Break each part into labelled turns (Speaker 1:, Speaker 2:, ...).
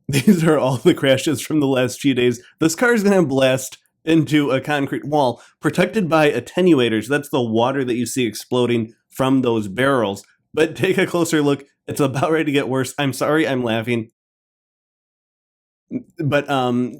Speaker 1: These are all the crashes from the last few days. This car is going to blast into a concrete wall protected by attenuators. That's the water that you see exploding from those barrels. But take a closer look. It's about ready to get worse. I'm sorry, I'm laughing. But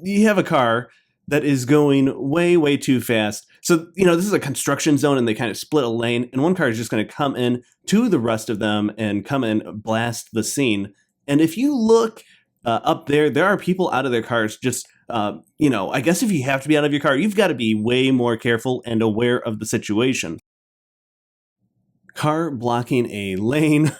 Speaker 1: you have a car that is going way too fast. So, this is a construction zone and they kind of split a lane, and one car is just going to come in to the rest of them and come in, blast the scene. And if you look up there, there are people out of their cars just, I guess if you have to be out of your car, you've got to be way more careful and aware of the situation. Car blocking a lane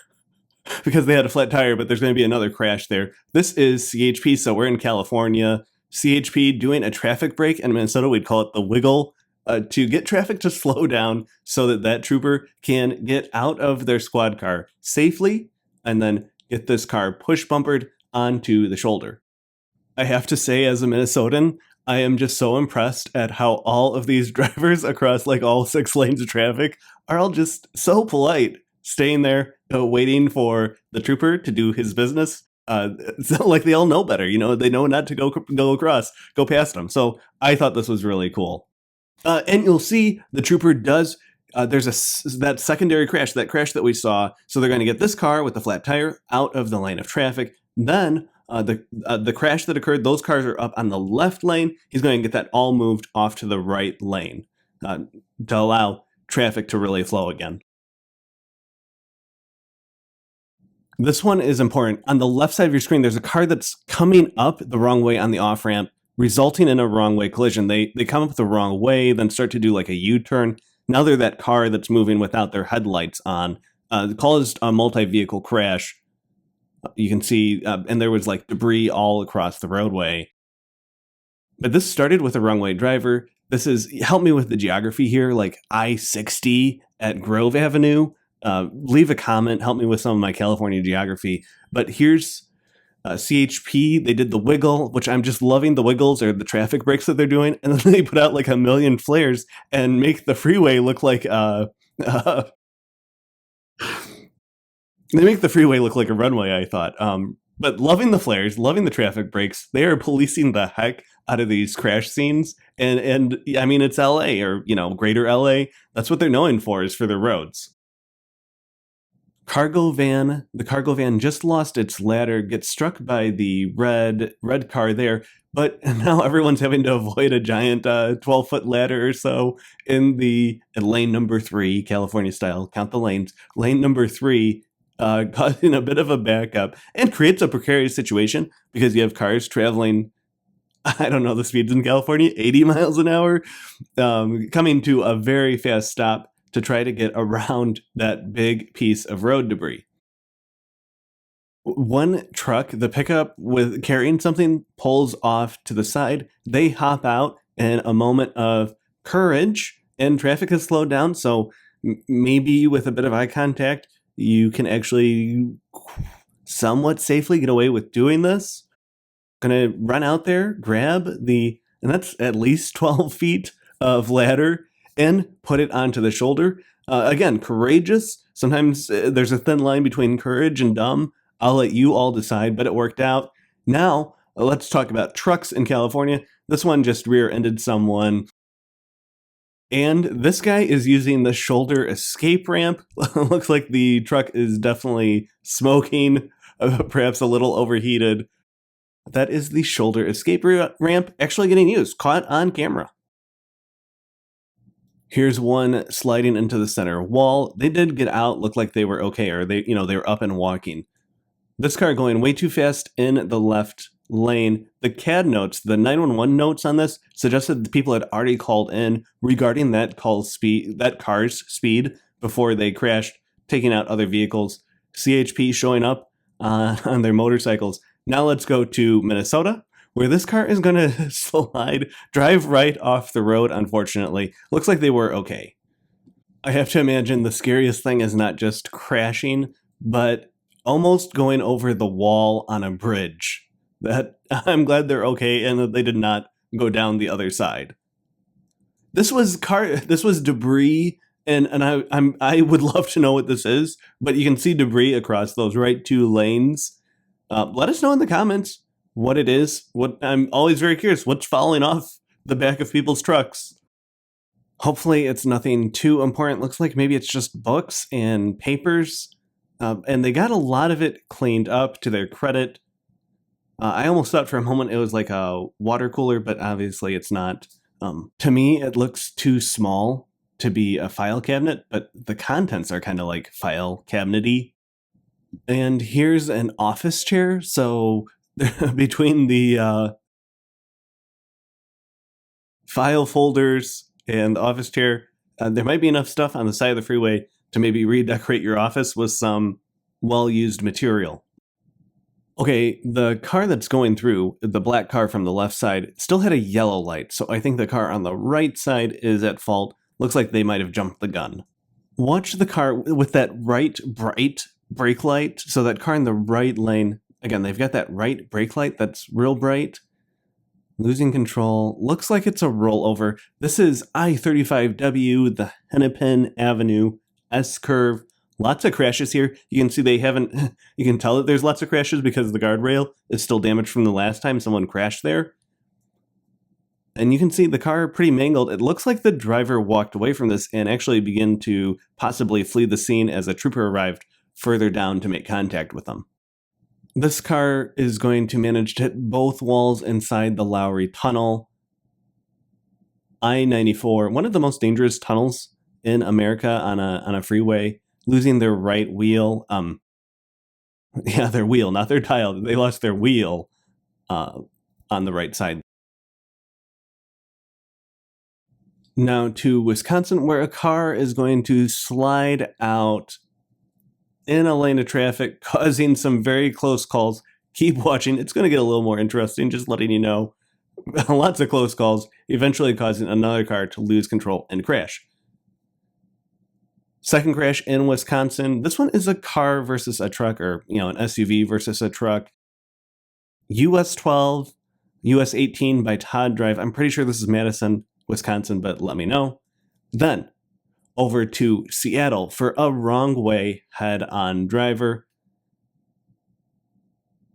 Speaker 1: because they had a flat tire, but there's going to be another crash there. This is CHP, so we're in California. CHP doing a traffic break. In Minnesota, we'd call it the wiggle, to get traffic to slow down so that trooper can get out of their squad car safely and then get this car push bumpered onto the shoulder. I have to say, as a Minnesotan, I am just so impressed at how all of these drivers across like all 6 lanes of traffic are all just so polite, staying there, waiting for the trooper to do his business. It's not like they all know better, they know not to go across, go past them. So I thought this was really cool. And you'll see the trooper does, there's that secondary crash, that crash that we saw. So they're going to get this car with the flat tire out of the lane of traffic. Then the crash that occurred, those cars are up on the left lane. He's going to get that all moved off to the right lane to allow traffic to really flow again. This one is important. On the left side of your screen, there's a car that's coming up the wrong way on the off-ramp, resulting in a wrong way collision. They come up the wrong way, then start to do like a U-turn. Now they're that car that's moving without their headlights on. Caused a multi-vehicle crash. You can see, and there was like debris all across the roadway. But this started with a wrong way driver. This is, help me with the geography here, like I-60 at Grove Avenue. Leave a comment, help me with some of my California geography. But here's CHP. They did the wiggle, which I'm just loving. The wiggles or the traffic breaks that they're doing. And then they put out like a million flares and make the freeway look like they make the freeway look like a runway, I thought. But loving the flares, loving the traffic breaks. They are policing the heck out of these crash scenes. And I mean, it's LA or, greater LA. That's what they're known for, is for their roads. The cargo van just lost its ladder, gets struck by the red car there, but now everyone's having to avoid a giant 12-foot ladder or so in lane number 3, California style, count the lanes, lane number 3, causing a bit of a backup and creates a precarious situation because you have cars traveling, I don't know the speeds in California, 80 miles an hour, coming to a very fast stop to try to get around that big piece of road debris. One truck, the pickup with carrying something, pulls off to the side. They hop out in a moment of courage, and traffic has slowed down. So maybe with a bit of eye contact, you can actually somewhat safely get away with doing this. Gonna run out there, grab and that's at least 12 feet of ladder, and put it onto the shoulder. Again, courageous. Sometimes there's a thin line between courage and dumb. I'll let you all decide, but it worked out. Now, let's talk about trucks in California. This one just rear-ended someone. And this guy is using the shoulder escape ramp. Looks like the truck is definitely smoking, perhaps a little overheated. That is the shoulder escape ramp actually getting used, caught on camera. Here's one sliding into the center wall. They did get out, looked like they were okay, or they were up and walking. This car going way too fast in the left lane. The CAD notes, the 911 notes on this suggested the people had already called in regarding that car's speed before they crashed, taking out other vehicles. CHP showing up on their motorcycles. Now let's go to Minnesota, where this car is going to drive right off the road, unfortunately. Looks like they were okay. I have to imagine the scariest thing is not just crashing, but almost going over the wall on a bridge. That I'm glad they're okay and that they did not go down the other side. This was debris, and I would love to know what this is, but you can see debris across those right 2 lanes. Let us know in the comments. what it is. What I'm always very curious, what's falling off the back of people's trucks? Hopefully it's nothing too important. Looks like maybe it's just books and papers. And they got a lot of it cleaned up to their credit. I almost thought for a moment it was like a water cooler, but obviously it's not. To me, it looks too small to be a file cabinet, but the contents are kind of like file cabinety. And here's an office chair. So between the file folders and office chair, there might be enough stuff on the side of the freeway to maybe redecorate your office with some well-used material. Okay, the car that's going through, the black car from the left side, still had a yellow light, so I think the car on the right side is at fault. Looks like they might have jumped the gun. Watch the car with that right bright brake light. So that car in the right lane, again, they've got that right brake light that's real bright. Losing control. Looks like it's a rollover. This is I-35W, the Hennepin Avenue S-curve. Lots of crashes here. You can see they haven't, you can tell that there's lots of crashes because the guardrail is still damaged from the last time someone crashed there. And you can see the car pretty mangled. It looks like the driver walked away from this and actually began to possibly flee the scene as a trooper arrived further down to make contact with them. This car is going to manage to hit both walls inside the Lowry Tunnel. I-94, one of the most dangerous tunnels in America on a freeway, losing their right wheel. Yeah, their wheel, not their tile. They lost their wheel on the right side. Now to Wisconsin, where a car is going to slide out in a lane of traffic, causing some very close calls. Keep watching. It's going to get a little more interesting, just letting you know. Lots of close calls, eventually causing another car to lose control and crash. Second crash in Wisconsin. This one is a car versus a truck, or an SUV versus a truck. US 12, US 18 by Todd Drive. I'm pretty sure this is Madison, Wisconsin, but let me know. Then over to Seattle for a wrong way head-on driver.